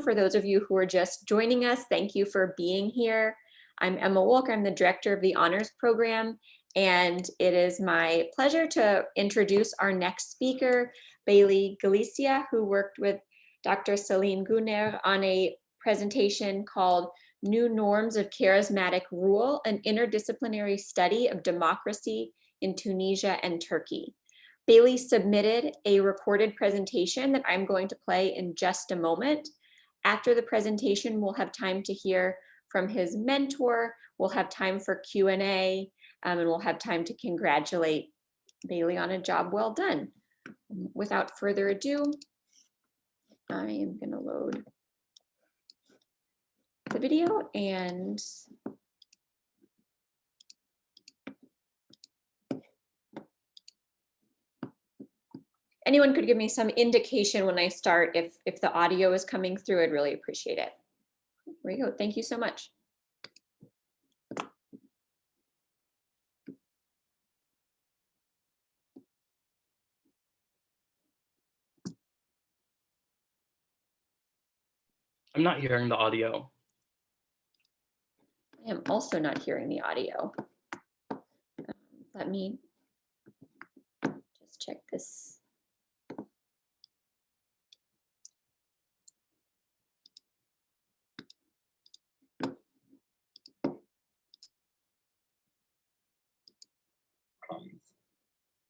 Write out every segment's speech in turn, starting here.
For those of you who are just joining us, thank you for being here. I'm Emma Wolk. I'm the director of the honors program, and it is my pleasure to introduce our next speaker, BaileyGalicia, who worked with Dr. Celine Gunner on a presentation called New Norms of Charismatic Rule, an interdisciplinary study of democracy in Tunisia and Turkey. Bailey submitted a recorded presentation that I'm going to play in just a moment. After the presentation, we'll have time to hear from his mentor. We'll have time for Q&A, and we'll have time to congratulate Bailey on a job well done. Without further ado, I am going to load the video and anyone could give me some indication when I start if the audio is coming through. I'd really appreciate it. There we go. Thank you so much. I'm not hearing the audio. I am also not hearing the audio. Let me just check this.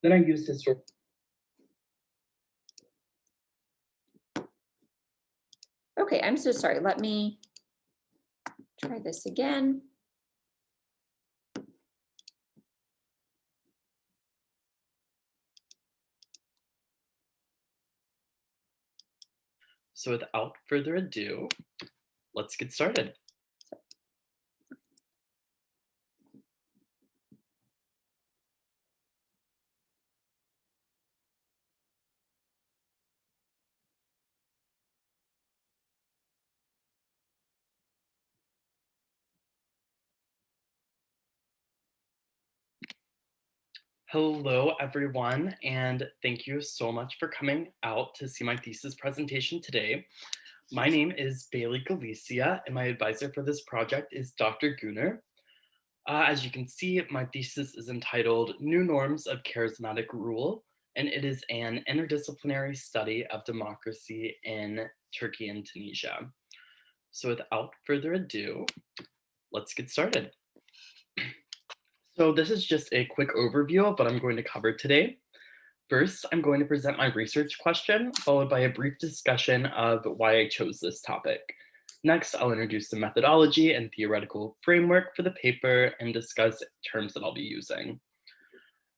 Then I use this sort. Okay, I'm so sorry. Let me try this again. So without further ado, let's get started. Hello, everyone, and thank you so much for coming out to see my thesis presentation today. My name is BaileyGalicia, and my advisor for this project is Dr. Gunner. As you can see, my thesis is entitled New Norms of Charismatic Rule, and it is an interdisciplinary study of democracy in Turkey and Tunisia. So without further ado, let's get started. So this is just a quick overview of what I'm going to cover today. First, I'm going to present my research question, followed by a brief discussion of why I chose this topic. Next, I'll introduce the methodology and theoretical framework for the paper and discuss terms that I'll be using.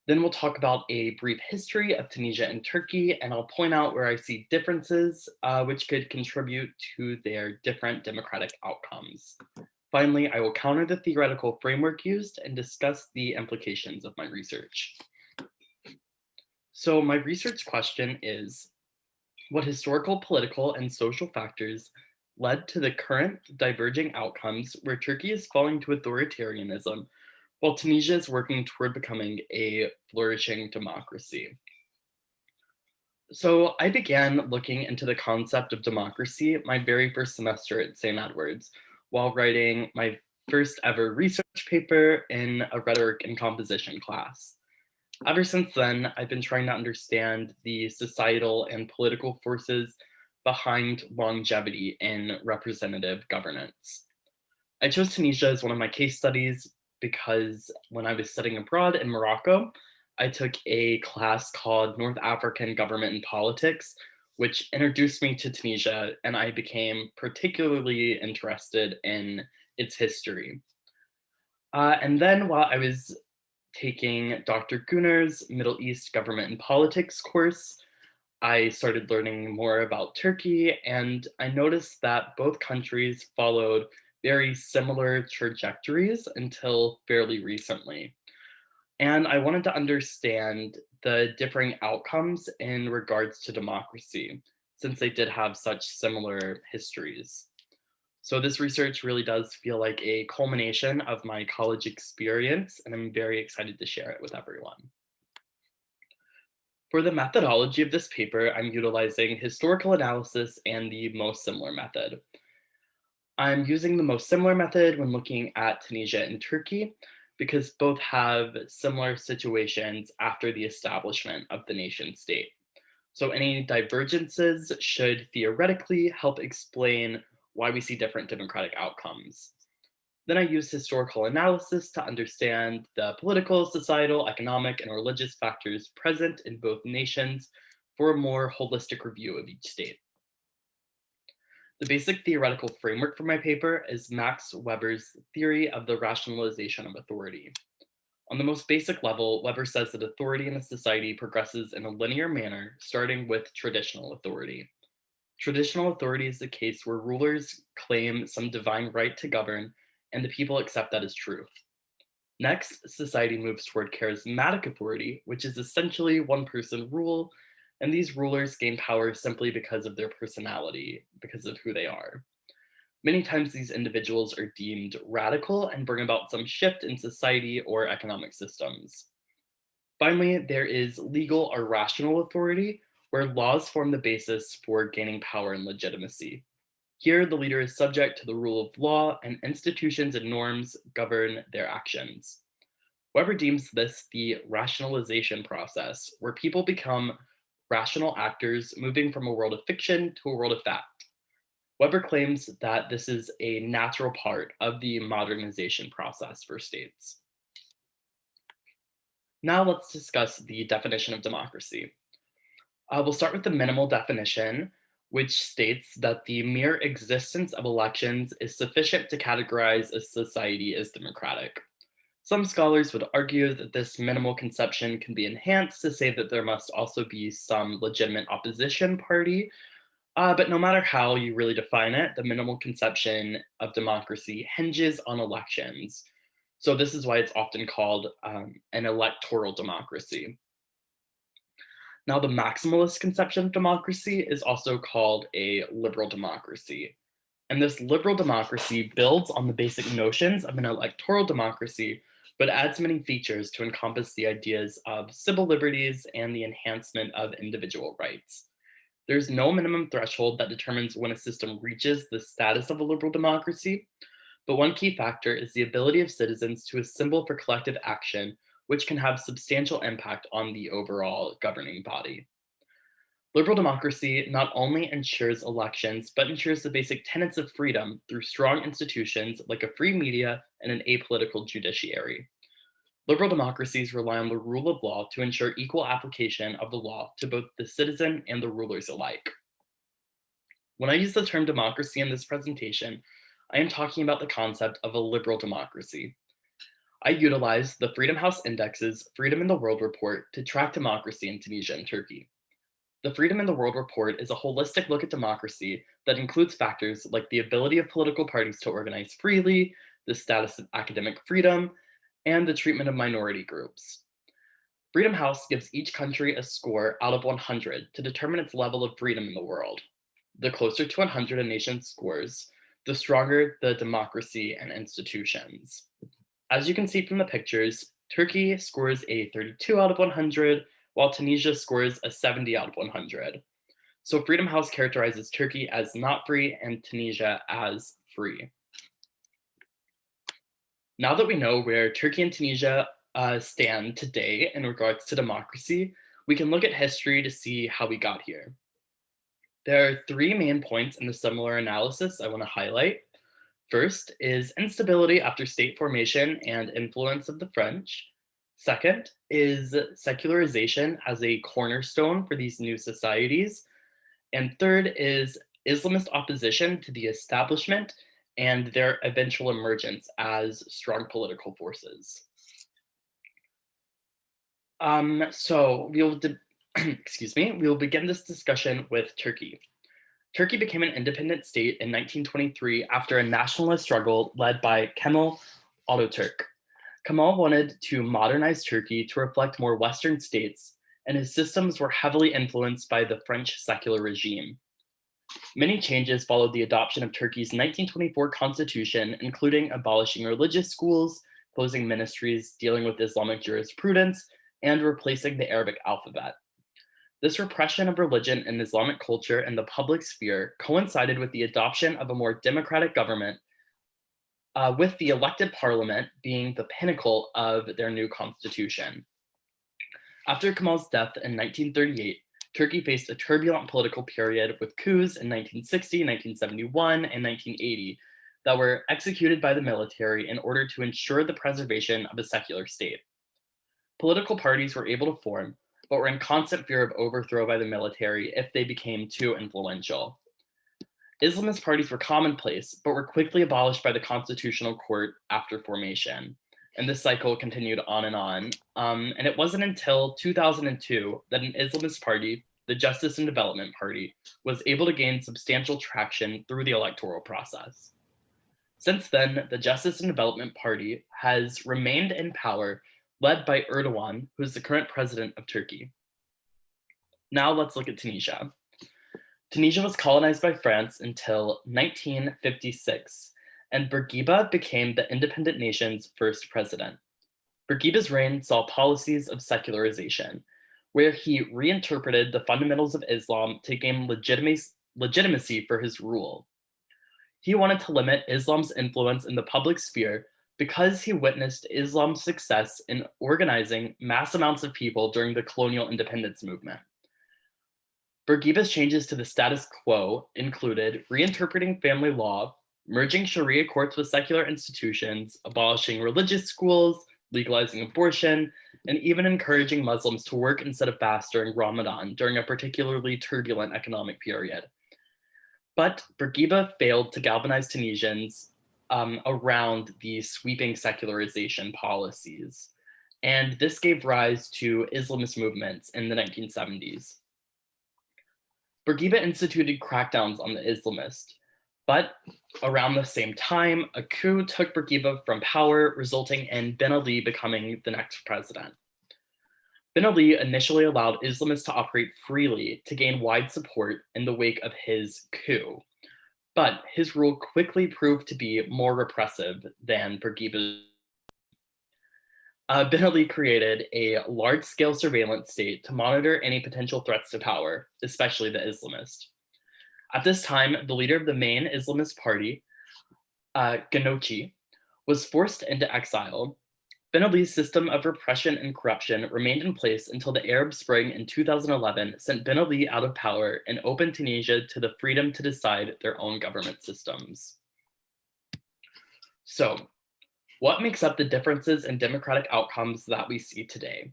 Then we'll talk about a brief history of Tunisia and Turkey, and I'll point out where I see differences which could contribute to their different democratic outcomes. Finally, I will counter the theoretical framework used and discuss the implications of my research. So my research question is, what historical, political, and social factors led to the current diverging outcomes where Turkey is falling to authoritarianism while Tunisia is working toward becoming a flourishing democracy? So I began looking into the concept of democracy my very first semester at St. Edward's, while writing my first ever research paper in a rhetoric and composition class. Ever since then, I've been trying to understand the societal and political forces behind longevity in representative governance. I chose Tunisia as one of my case studies because when I was studying abroad in Morocco, I took a class called North African Government and Politics, which introduced me to Tunisia, and I became particularly interested in its history. And then while I was taking Dr. Gunner's Middle East Government and Politics course, I started learning more about Turkey, and I noticed that both countries followed very similar trajectories until fairly recently. And I wanted to understand the differing outcomes in regards to democracy, since they did have such similar histories. So this research really does feel like a culmination of my college experience, and I'm very excited to share it with everyone. For the methodology of this paper, I'm utilizing historical analysis and the most similar method. I'm using the most similar method when looking at Tunisia and Turkey because both have similar situations after the establishment of the nation state. So any divergences should theoretically help explain why we see different democratic outcomes. Then I use historical analysis to understand the political, societal, economic, and religious factors present in both nations for a more holistic review of each state. The basic theoretical framework for my paper is Max Weber's theory of the rationalization of authority. On the most basic level, Weber says that authority in a society progresses in a linear manner, starting with traditional authority. Traditional authority is the case where rulers claim some divine right to govern, and the people accept that as truth. Next, society moves toward charismatic authority, which is essentially one person rule, and these rulers gain power simply because of their personality, because of who they are. Many times, these individuals are deemed radical and bring about some shift in society or economic systems. Finally, there is legal or rational authority, where laws form the basis for gaining power and legitimacy. Here, the leader is subject to the rule of law, and institutions and norms govern their actions. Weber deems this the rationalization process, where people become rational actors moving from a world of fiction to a world of fact. Weber claims that this is a natural part of the modernization process for states. Now let's discuss the definition of democracy. We'll start with the minimal definition, which states that the mere existence of elections is sufficient to categorize a society as democratic. Some scholars would argue that this minimal conception can be enhanced to say that there must also be some legitimate opposition party. But no matter how you really define it, the minimal conception of democracy hinges on elections. So, this is why it's often called an electoral democracy. Now, the maximalist conception of democracy is also called a liberal democracy. And this liberal democracy builds on the basic notions of an electoral democracy, but adds many features to encompass the ideas of civil liberties and the enhancement of individual rights. There's no minimum threshold that determines when a system reaches the status of a liberal democracy, but one key factor is the ability of citizens to assemble for collective action, which can have substantial impact on the overall governing body. Liberal democracy not only ensures elections, but ensures the basic tenets of freedom through strong institutions like a free media and an apolitical judiciary. Liberal democracies rely on the rule of law to ensure equal application of the law to both the citizen and the rulers alike. When I use the term democracy in this presentation, I am talking about the concept of a liberal democracy. I utilize the Freedom House Index's Freedom in the World report to track democracy in Tunisia and Turkey. The Freedom in the World report is a holistic look at democracy that includes factors like the ability of political parties to organize freely, the status of academic freedom, and the treatment of minority groups. Freedom House gives each country a score out of 100 to determine its level of freedom in the world. The closer to 100 a nation scores, the stronger the democracy and institutions. As you can see from the pictures, Turkey scores a 32 out of 100, while Tunisia scores a 70 out of 100. So Freedom House characterizes Turkey as not free and Tunisia as free. Now that we know where Turkey and Tunisia stand today in regards to democracy, we can look at history to see how we got here. There are three main points in the similar analysis I want to highlight. First is instability after state formation and influence of the French. Second is secularization as a cornerstone for these new societies. And third is Islamist opposition to the establishment and their eventual emergence as strong political forces. So we'll excuse me, we will begin this discussion with Turkey. Turkey became an independent state in 1923 after a nationalist struggle led by Kemal Ataturk. Kemal wanted to modernize Turkey to reflect more Western states, and his systems were heavily influenced by the French secular regime. Many changes followed the adoption of Turkey's 1924 constitution, including abolishing religious schools, closing ministries dealing with Islamic jurisprudence, and replacing the Arabic alphabet. This repression of religion and Islamic culture in the public sphere coincided with the adoption of a more democratic government, with the elected parliament being the pinnacle of their new constitution. After Kemal's death in 1938, Turkey faced a turbulent political period with coups in 1960, 1971, and 1980 that were executed by the military in order to ensure the preservation of a secular state. Political parties were able to form, but were in constant fear of overthrow by the military if they became too influential. Islamist parties were commonplace, but were quickly abolished by the Constitutional Court after formation. And this cycle continued on and on. And it wasn't until 2002 that an Islamist party, the Justice and Development Party, was able to gain substantial traction through the electoral process. Since then, the Justice and Development Party has remained in power, led by Erdogan, who is the current president of Turkey. Now let's look at Tunisia. Tunisia was colonized by France until 1956, and Bourguiba became the independent nation's first president. Bourguiba's reign saw policies of secularization, where he reinterpreted the fundamentals of Islam to gain legitimacy for his rule. He wanted to limit Islam's influence in the public sphere because he witnessed Islam's success in organizing mass amounts of people during the colonial independence movement. Bourguiba's changes to the status quo included reinterpreting family law, merging Sharia courts with secular institutions, abolishing religious schools, legalizing abortion, and even encouraging Muslims to work instead of fast during Ramadan during a particularly turbulent economic period. But Bourguiba failed to galvanize Tunisians around these sweeping secularization policies, and this gave rise to Islamist movements in the 1970s. Bourguiba instituted crackdowns on the Islamists, but around the same time, a coup took Bourguiba from power, resulting in Ben Ali becoming the next president. Ben Ali initially allowed Islamists to operate freely to gain wide support in the wake of his coup, but his rule quickly proved to be more repressive than Bourguiba's. Ben Ali created a large-scale surveillance state to monitor any potential threats to power, especially the Islamist. At this time, the leader of the main Islamist party, Ghannouchi, was forced into exile. Ben Ali's system of repression and corruption remained in place until the Arab Spring in 2011 sent Ben Ali out of power and opened Tunisia to the freedom to decide their own government systems. So, what makes up the differences in democratic outcomes that we see today?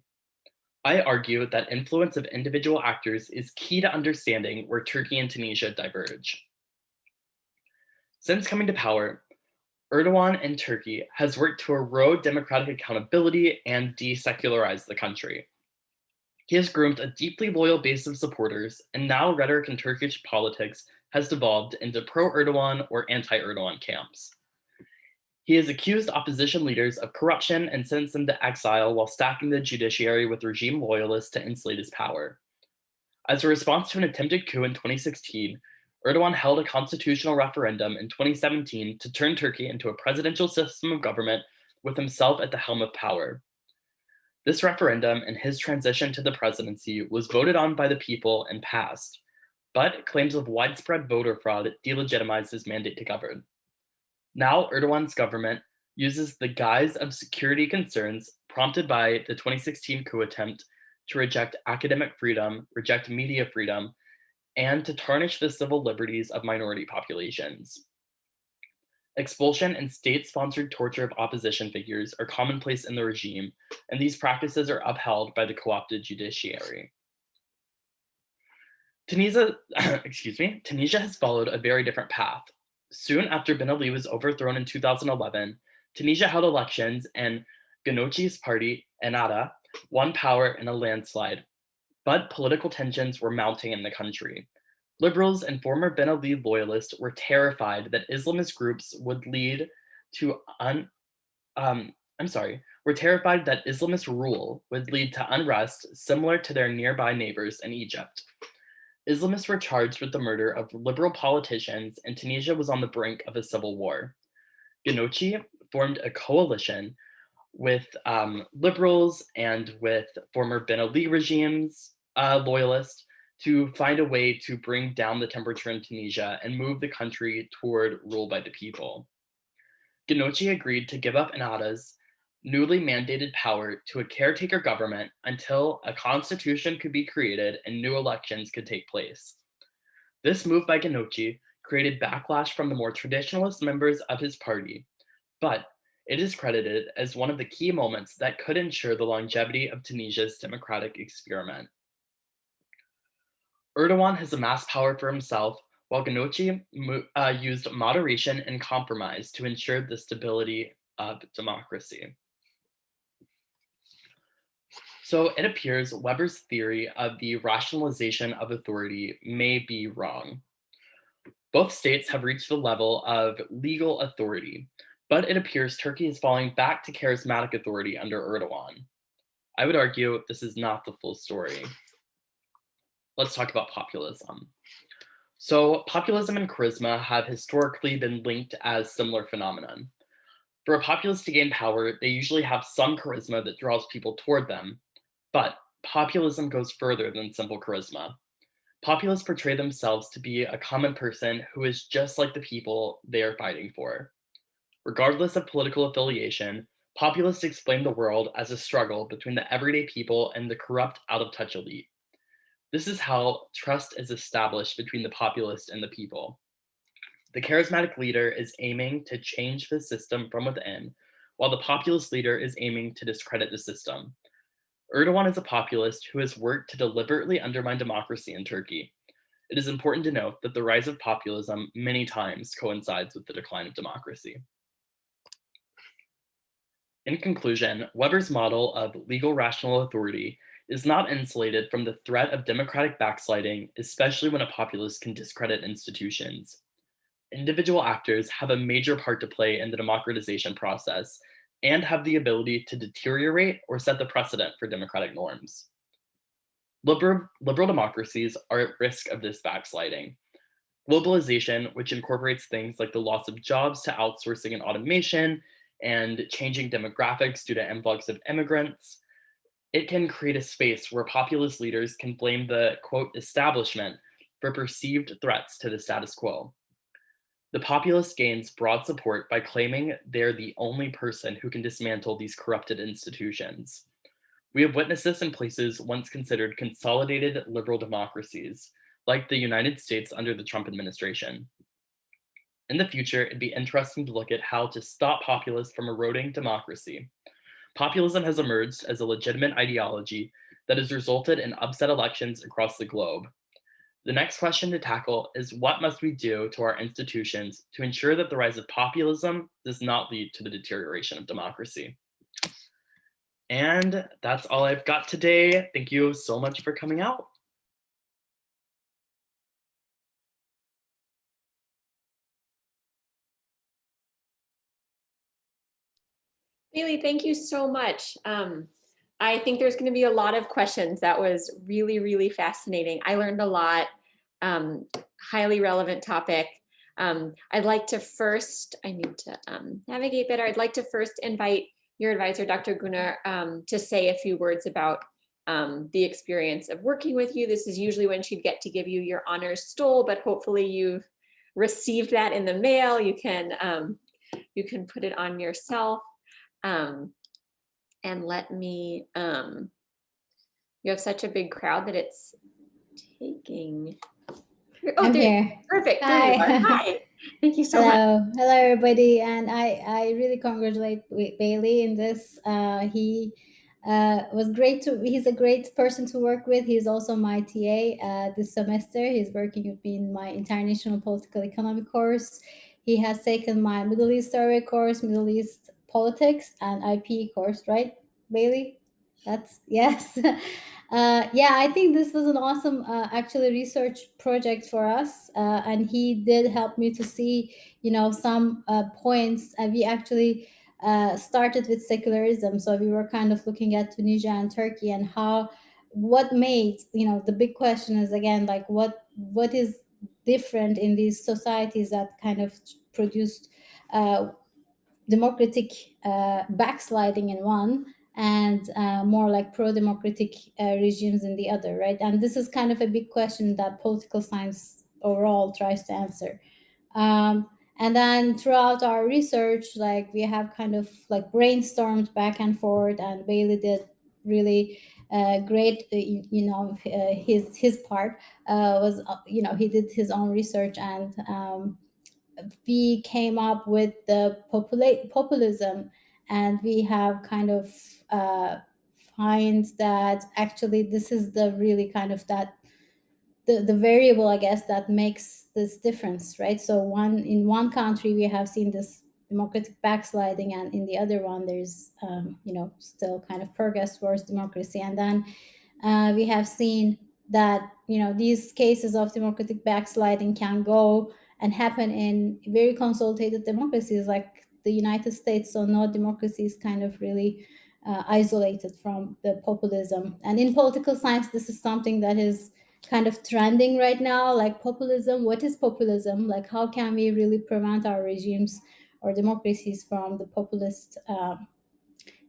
I argue that influence of individual actors is key to understanding where Turkey and Tunisia diverge. Since coming to power, Erdogan in Turkey has worked to erode democratic accountability and desecularize the country. He has groomed a deeply loyal base of supporters, and now rhetoric in Turkish politics has devolved into pro-Erdogan or anti-Erdogan camps. He has accused opposition leaders of corruption and sentenced them to exile while stacking the judiciary with regime loyalists to insulate his power. As a response to an attempted coup in 2016, Erdogan held a constitutional referendum in 2017 to turn Turkey into a presidential system of government with himself at the helm of power. This referendum and his transition to the presidency was voted on by the people and passed, but claims of widespread voter fraud delegitimized his mandate to govern. Now, Erdogan's government uses the guise of security concerns prompted by the 2016 coup attempt to reject academic freedom, reject media freedom, and to tarnish the civil liberties of minority populations. Expulsion and state-sponsored torture of opposition figures are commonplace in the regime, and these practices are upheld by the co-opted judiciary. Tunisia has followed a very different path. Soon after Ben Ali was overthrown in 2011, Tunisia held elections and Ghannouchi's party, Ennahda, won power in a landslide, but political tensions were mounting in the country. Liberals and former Ben Ali loyalists were terrified that Islamist groups were terrified that Islamist rule would lead to unrest similar to their nearby neighbors in Egypt. Islamists were charged with the murder of liberal politicians, and Tunisia was on the brink of a civil war. Ghannouchi formed a coalition with liberals and with former Ben Ali regimes loyalist to find a way to bring down the temperature in Tunisia and move the country toward rule by the people. Ghannouchi agreed to give up Ennahda's newly mandated power to a caretaker government until a constitution could be created and new elections could take place. This move by Ghannouchi created backlash from the more traditionalist members of his party, but it is credited as one of the key moments that could ensure the longevity of Tunisia's democratic experiment. Erdogan has amassed power for himself, while Ghannouchi used moderation and compromise to ensure the stability of democracy. So it appears Weber's theory of the rationalization of authority may be wrong. Both states have reached the level of legal authority, but it appears Turkey is falling back to charismatic authority under Erdogan. I would argue this is not the full story. Let's talk about populism. So populism and charisma have historically been linked as similar phenomenon. For a populist to gain power, they usually have some charisma that draws people toward them, but populism goes further than simple charisma. Populists portray themselves to be a common person who is just like the people they are fighting for. Regardless of political affiliation, populists explain the world as a struggle between the everyday people and the corrupt, out-of-touch elite. This is how trust is established between the populist and the people. The charismatic leader is aiming to change the system from within, while the populist leader is aiming to discredit the system. Erdogan is a populist who has worked to deliberately undermine democracy in Turkey. It is important to note that the rise of populism many times coincides with the decline of democracy. In conclusion, Weber's model of legal rational authority is not insulated from the threat of democratic backsliding, especially when a populist can discredit institutions. Individual actors have a major part to play in the democratization process and have the ability to deteriorate or set the precedent for democratic norms. Liberal democracies are at risk of this backsliding. Globalization, which incorporates things like the loss of jobs to outsourcing and automation and changing demographics due to influx of immigrants, it can create a space where populist leaders can blame the, quote, establishment for perceived threats to the status quo. The populist gains broad support by claiming they're the only person who can dismantle these corrupted institutions. We have witnessed this in places once considered consolidated liberal democracies, like the United States under the Trump administration. In the future, it'd be interesting to look at how to stop populists from eroding democracy. Populism has emerged as a legitimate ideology that has resulted in upset elections across the globe. The next question to tackle is what must we do to our institutions to ensure that the rise of populism does not lead to the deterioration of democracy? And that's all I've got today. Thank you so much for coming out. Bailey, thank you so much. I think there's going to be a lot of questions. That was really, really fascinating. I learned a lot. Highly relevant topic. I'd like to first, I need to navigate better. I'd like to first invite your advisor, Dr. Gunnar, to say a few words about the experience of working with you. This is usually when she'd get to give you your honors stole, but hopefully you've received that in the mail. You can put it on yourself. And let me, you have such a big crowd that it's taking. Oh, I'm here. Perfect. Hi. There you are. Hi. Thank you so much. Hello, everybody, and I really congratulate Bailey in this. He was great to. He's a great person to work with. He's also my TA this semester. He's working with me in my international political economy course. He has taken my Middle East survey course, Middle East politics, and IP course. Right, Bailey? That's yes. Yeah, I think this was an awesome, actually, research project for us, and he did help me to see, some points. We actually started with secularism, so we were kind of looking at Tunisia and Turkey and what made, the big question is again like what is different in these societies that kind of produced democratic backsliding in one, and more like pro-democratic regimes in the other, right? And this is kind of a big question that political science overall tries to answer. And then throughout our research, like we have kind of like brainstormed back and forth, and Bailey did really great, his part was, he did his own research, and we came up with the populism, and we have kind of find that actually this is the really kind of that the variable, I guess, that makes this difference, right? So in one country we have seen this democratic backsliding, and in the other one there's still kind of progress towards democracy. And then we have seen that these cases of democratic backsliding can go and happen in very consolidated democracies like the United States. So no democracy is kind of really isolated from the populism. And in political science, this is something that is kind of trending right now, like populism. What is populism? Like, how can we really prevent our regimes or democracies from the populist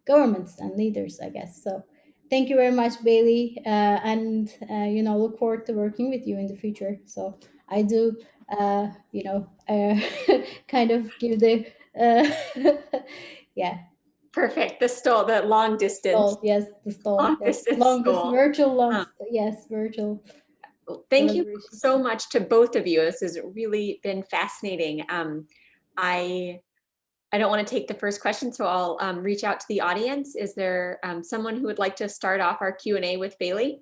governments and leaders, I guess. So thank you very much, Bailey, and look forward to working with you in the future. So I do kind of give the yeah. Perfect. The long distance. Stall, yes, the stall. Long Yes. distance Longest stall. virtual long. Huh. Yes, virtual. Thank you Collaboration. so much to both of you. This has really been fascinating. I don't want to take the first question, so I'll reach out to the audience. Is there someone who would like to start off our Q&A with Bailey?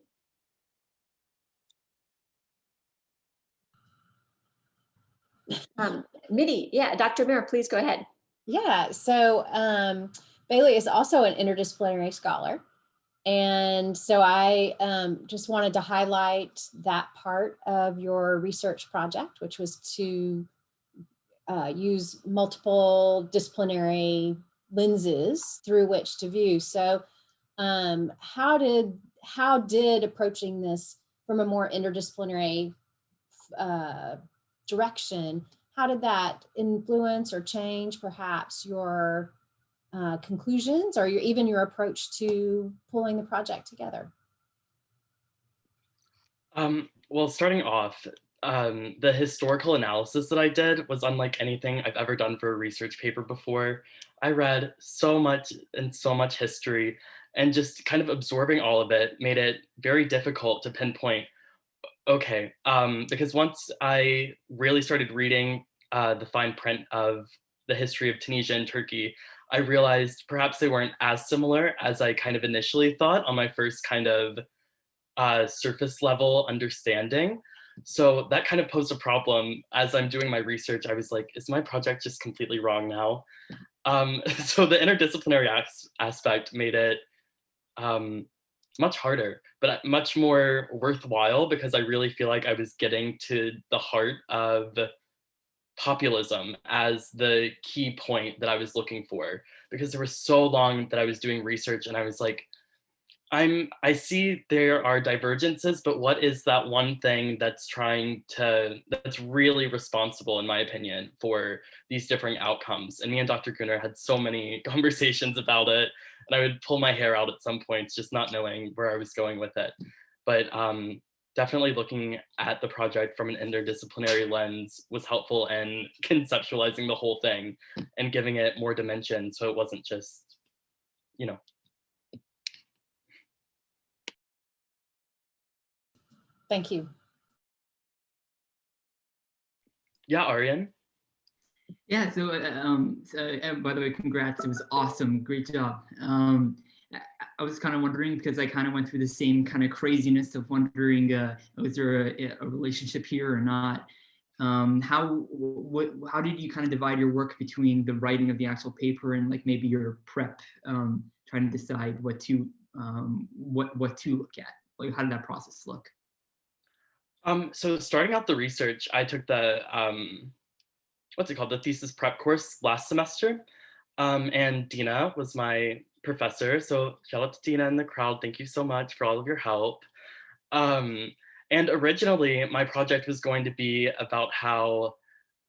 Midi, yeah, Dr. Mir, please go ahead. Yeah, so Bailey is also an interdisciplinary scholar. And so I just wanted to highlight that part of your research project, which was to use multiple disciplinary lenses through which to view. So how did approaching this from a more interdisciplinary direction, how did that influence or change perhaps your conclusions or even your approach to pulling the project together? Well, starting off, the historical analysis that I did was unlike anything I've ever done for a research paper before. I read so much history, and just kind of absorbing all of it made it very difficult to pinpoint, okay, because once I really started reading the fine print of the history of Tunisia and Turkey, I realized perhaps they weren't as similar as I kind of initially thought on my first kind of surface level understanding. So that kind of posed a problem. As I'm doing my research, I was like, is my project just completely wrong now? So the interdisciplinary aspect made it much harder, but much more worthwhile, because I really feel like I was getting to the heart of populism as the key point that I was looking for, because there was so long that I was doing research and I was like, I see there are divergences, but what is that one thing that's really responsible, in my opinion, for these differing outcomes? And me and Dr. Gunnar had so many conversations about it, and I would pull my hair out at some points, just not knowing where I was going with it. But definitely looking at the project from an interdisciplinary lens was helpful in conceptualizing the whole thing and giving it more dimension, so it wasn't just, Thank you. Yeah, Aryan? Yeah, so by the way, congrats. It was awesome. Great job. I was kind of wondering, because I kind of went through the same kind of craziness of wondering, was there a relationship here or not? How did you kind of divide your work between the writing of the actual paper and like maybe your prep, trying to decide what to look at? Like, how did that process look? So starting out the research, I took the, the thesis prep course last semester. And Dina was my professor. So shout out to Dina in the crowd. Thank you so much for all of your help. And originally my project was going to be about how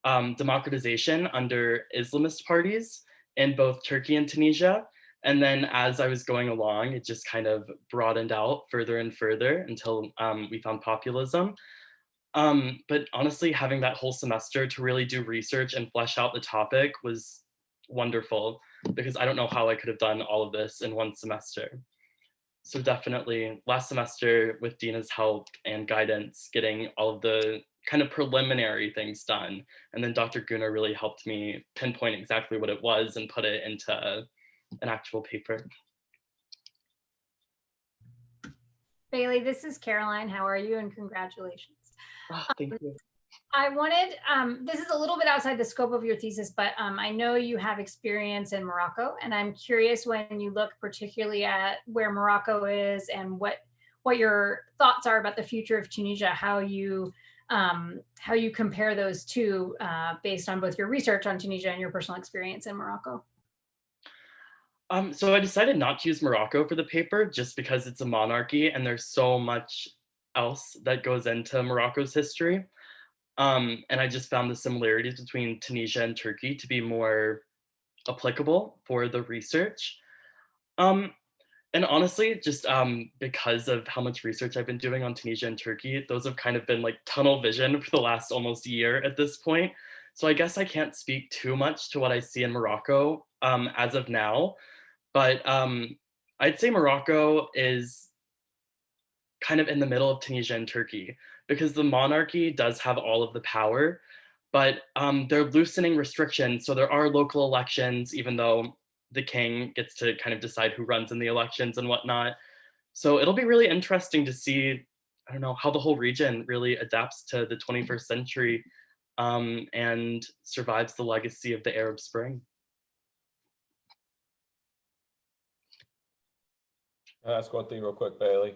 democratization under Islamist parties in both Turkey and Tunisia, And then as I was going along, it just kind of broadened out further and further until we found populism. But honestly, having that whole semester to really do research and flesh out the topic was wonderful, because I don't know how I could have done all of this in one semester. So definitely last semester, with Dina's help and guidance, getting all of the kind of preliminary things done. And then Dr. Guna really helped me pinpoint exactly what it was and put it into an actual paper. Bailey, this is Caroline. How are you? And congratulations. Oh, thank you. I wanted, this is a little bit outside the scope of your thesis, but I know you have experience in Morocco, and I'm curious, when you look particularly at where Morocco is and what your thoughts are about the future of Tunisia, how you compare those two based on both your research on Tunisia and your personal experience in Morocco. So I decided not to use Morocco for the paper just because it's a monarchy and there's so much else that goes into Morocco's history. And I just found the similarities between Tunisia and Turkey to be more applicable for the research. And honestly, just because of how much research I've been doing on Tunisia and Turkey, those have kind of been like tunnel vision for the last almost year at this point. So I guess I can't speak too much to what I see in Morocco as of now. But I'd say Morocco is kind of in the middle of Tunisia and Turkey, because the monarchy does have all of the power, but they're loosening restrictions. So there are local elections, even though the king gets to kind of decide who runs in the elections and whatnot. So it'll be really interesting to see, I don't know, how the whole region really adapts to the 21st century and survives the legacy of the Arab Spring. I'll ask one thing real quick, Bailey.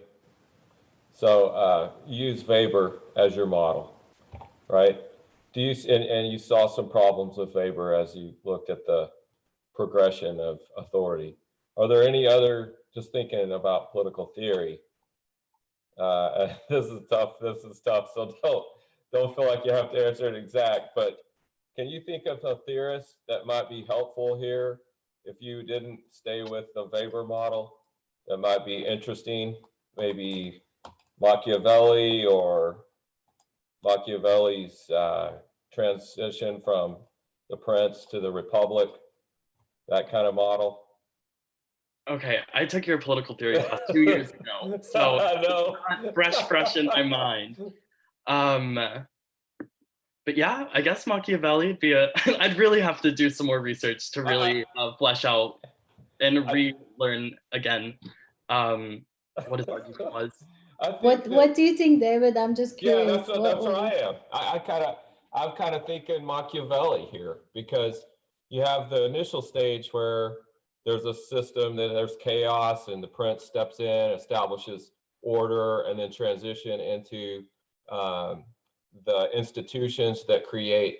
So you use Weber as your model, right? Do you and you saw some problems with Weber as you looked at the progression of authority. Are there any other, just thinking about political theory? This is tough. So don't feel like you have to answer it exact. But can you think of a theorist that might be helpful here if you didn't stay with the Weber model? That might be interesting, maybe Machiavelli or Machiavelli's transition from the Prince to the Republic, that kind of model. Okay, I took your political theory class 2 years ago, so I know. fresh in my mind. But yeah, I guess Machiavelli would be I'd really have to do some more research to really flesh out and relearn again what his argument was. What do you think, David? I'm just curious. Yeah, that's where I am. I'm kind of thinking Machiavelli here, because you have the initial stage where there's a system, that there's chaos, and the prince steps in, establishes order, and then transition into the institutions that create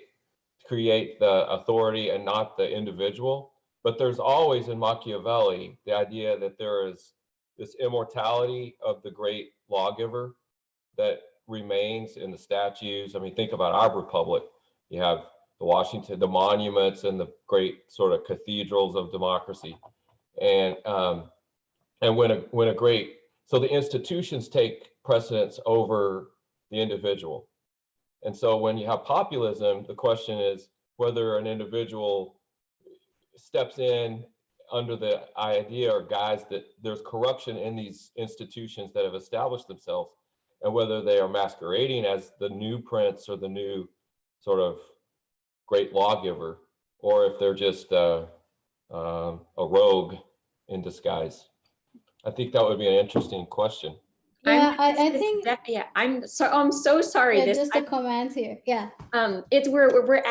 the authority and not the individual. But there's always in Machiavelli the idea that there is this immortality of the great lawgiver that remains in the statues. I mean, think about our republic. You have the monuments and the great sort of cathedrals of democracy. And so the institutions take precedence over the individual. And so when you have populism, the question is whether an individual steps in under the idea or guise that there's corruption in these institutions that have established themselves, and whether they are masquerading as the new prince or the new sort of great lawgiver, or if they're just a rogue in disguise. I think that would be an interesting question. Yeah, I think. Yeah, I'm so sorry. Yeah, just a comment here. Yeah. We're